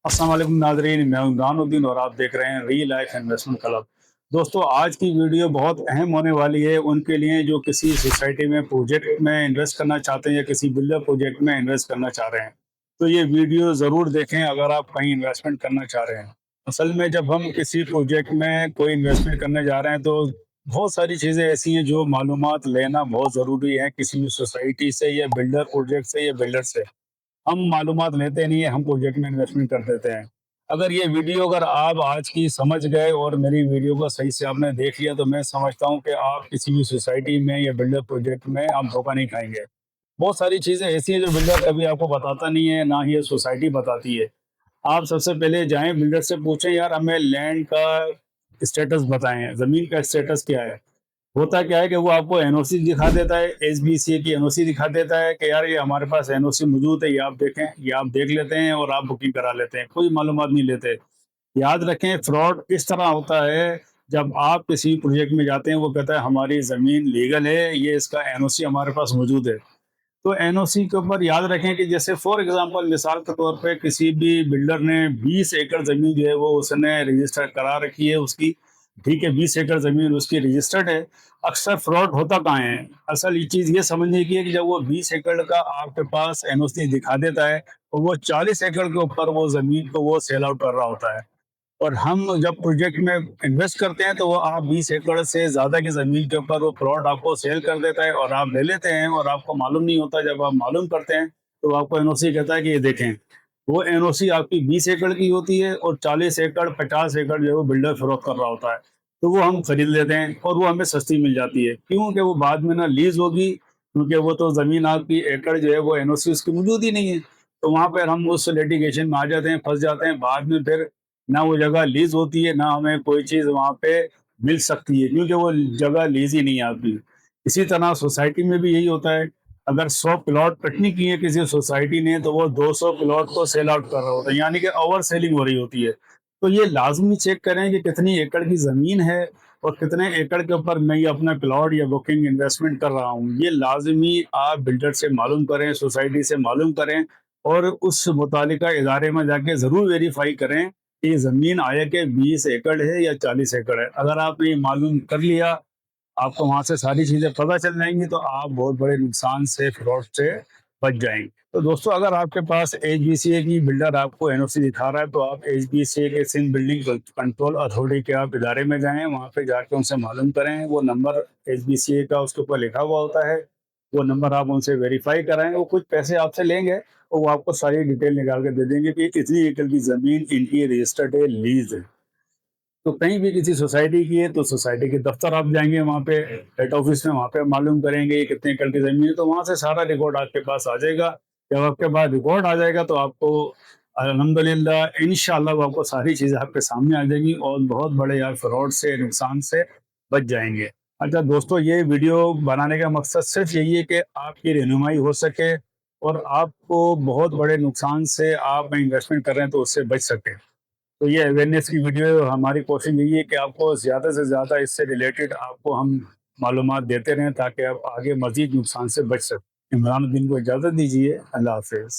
अस्सलाम वालेकुम नाज़रीन, मैं इमरान उद्दीन और आप देख रहे हैं रियल लाइफ इन्वेस्टमेंट क्लब। दोस्तों, आज की वीडियो बहुत अहम होने वाली है उनके लिए जो किसी सोसाइटी में प्रोजेक्ट में इन्वेस्ट करना चाहते हैं या किसी बिल्डर प्रोजेक्ट में इन्वेस्ट करना चाह रहे हैं। तो ये वीडियो ज़रूर देखें अगर आप कहीं इन्वेस्टमेंट करना चाह रहे हैं। असल में जब हम किसी प्रोजेक्ट में कोई इन्वेस्टमेंट करने जा रहे हैं तो बहुत सारी चीज़ें ऐसी हैं जो मालूमात लेना बहुत ज़रूरी है किसी भी सोसाइटी से या बिल्डर प्रोजेक्ट से या बिल्डर से। हम मालूमात लेते नहीं है, हम प्रोजेक्ट में इन्वेस्टमेंट कर देते हैं। अगर ये वीडियो अगर आप आज की समझ गए और मेरी वीडियो को सही से आपने देख लिया तो मैं समझता हूँ कि आप किसी भी सोसाइटी में या बिल्डर प्रोजेक्ट में आप धोखा नहीं खाएंगे। बहुत सारी चीज़ें ऐसी हैं जो बिल्डर कभी आपको बताता नहीं है, ना ही ये सोसाइटी बताती है। आप सबसे पहले जाएँ बिल्डर से पूछें, यार हमें लैंड का स्टेटस बताएँ, ज़मीन का स्टेटस क्या है? होता क्या है कि वो आपको एनओसी दिखा देता है, एसबीसी की एनओसी दिखा देता है कि यार ये हमारे पास एनओसी मौजूद है, ये आप देखें, ये आप देख लेते हैं और आप बुकिंग करा लेते हैं, कोई मालूमात नहीं लेते। याद रखें, फ्रॉड इस तरह होता है, जब आप किसी प्रोजेक्ट में जाते हैं वो कहता है हमारी ज़मीन लीगल है, ये इसका एनओसी हमारे पास मौजूद है। तो एनओसी के ऊपर याद रखें कि जैसे फॉर एग्जांपल मिसाल के तौर पे किसी भी बिल्डर ने 20 एकड़ ज़मीन जो है वो उसने रजिस्टर करा रखी है उसकी, ठीक है, 20 एकड़ ज़मीन उसकी रजिस्टर्ड है। अक्सर फ्रॉड होता कहाँ है? असल ये चीज़ ये समझने की है कि जब वो 20 एकड़ का आपके पास एनओसी दिखा देता है, तो वो 40 एकड़ के ऊपर वो ज़मीन को वो सेल आउट कर रहा होता है। और हम जब प्रोजेक्ट में इन्वेस्ट करते हैं तो वो आप 20 एकड़ से ज़्यादा की ज़मीन के ऊपर वो प्लॉट आपको सेल कर देता है और आप ले लेते हैं और आपको मालूम नहीं होता। जब आप मालूम करते हैं तो आपको एनओसी कहता है कि ये देखें, वो एनओसी आपकी 20 एकड़ की होती है और 40 एकड़ 50 एकड़ जो है वो बिल्डर फरोख्त कर रहा होता है। तो वो हम खरीद लेते हैं और वो हमें सस्ती मिल जाती है, क्योंकि वो बाद में ना लीज होगी, क्योंकि वो तो ज़मीन आपकी एकड़ जो है वो एनओसी उसकी मौजूद ही नहीं है। तो वहाँ पर हम उस लिटिगेशन में आ जाते हैं, फंस जाते हैं। बाद में फिर ना वो जगह लीज होती है, ना हमें कोई चीज़ वहाँ पे मिल सकती है, क्योंकि वो जगह लीज ही नहीं आती। इसी तरह सोसाइटी में भी यही होता है, अगर 100 प्लॉट कटनी की है किसी सोसाइटी ने तो वो 200 प्लॉट को सेल आउट कर रहा होता है, यानी कि ओवर सेलिंग हो रही होती है। तो ये लाजमी चेक करें कि कितनी एकड़ की ज़मीन है और कितने एकड़ के ऊपर मैं ये अपना प्लॉट या बुकिंग इन्वेस्टमेंट कर रहा हूँ। ये लाजमी आप बिल्डर से मालूम करें, सोसाइटी से मालूम करें और उस मुतालिका इदारे में जाके ज़रूर वेरीफाई करें कि ज़मीन आया के 20 एकड़ है या 40 एकड़ है। अगर आपने ये मालूम कर लिया, आपको वहाँ से सारी चीज़ें पता चल जाएँगी, तो आप बहुत बड़े नुकसान से, फ्रॉड से बच जाएँगे। तो दोस्तों, अगर आपके पास एचबीसीए की बिल्डर आपको एनओसी दिखा रहा है तो आप एचबीसीए के सिंध बिल्डिंग कंट्रोल अथॉरिटी के आप इदारे में जाएँ, वहाँ पे जाके उनसे मालूम करें। वो नंबर एचबीसीए का उसके ऊपर लिखा हुआ होता है, वो नंबर आप उनसे वेरीफाई कराएँ। वो कुछ पैसे आपसे लेंगे और वो आपको सारी डिटेल निकाल के दे देंगे कि इतनी एकड़ की ज़मीन इनकी रजिस्टर्ड है, लीज़ है। तो कहीं भी किसी सोसाइटी की है तो सोसाइटी के दफ्तर आप जाएँगे, वहाँ पे हेड ऑफिस में, वहाँ पे मालूम करेंगे ये कितने एकड़ की ज़मीन है, तो वहाँ से सारा रिकॉर्ड आपके पास आ जाएगा। जब आपके पास रिकॉर्ड आ जाएगा तो आपको अल्हम्दुलिल्लाह इंशाअल्लाह वो आपको सारी चीज़ें आपके सामने आ जाएंगी और बहुत बड़े आप फ्रॉड से, नुकसान से बच जाएँगे। अच्छा दोस्तों, ये वीडियो बनाने का मकसद सिर्फ़ यही है कि आपकी रहनुमाई हो सके और आपको बहुत बड़े नुकसान से, आप इन्वेस्टमेंट कर रहे हैं तो उससे बच सकें। तो ये अवेयरनेस की वीडियो, हमारी कोशिश यही है कि आपको ज़्यादा से ज़्यादा इससे रिलेटेड आपको हम मालूमात देते रहें ताकि आप आगे मज़ीद नुकसान से बच सकें। इमरान उद्दीन को इजाज़त दीजिए। अल्लाह हाफ़िज़।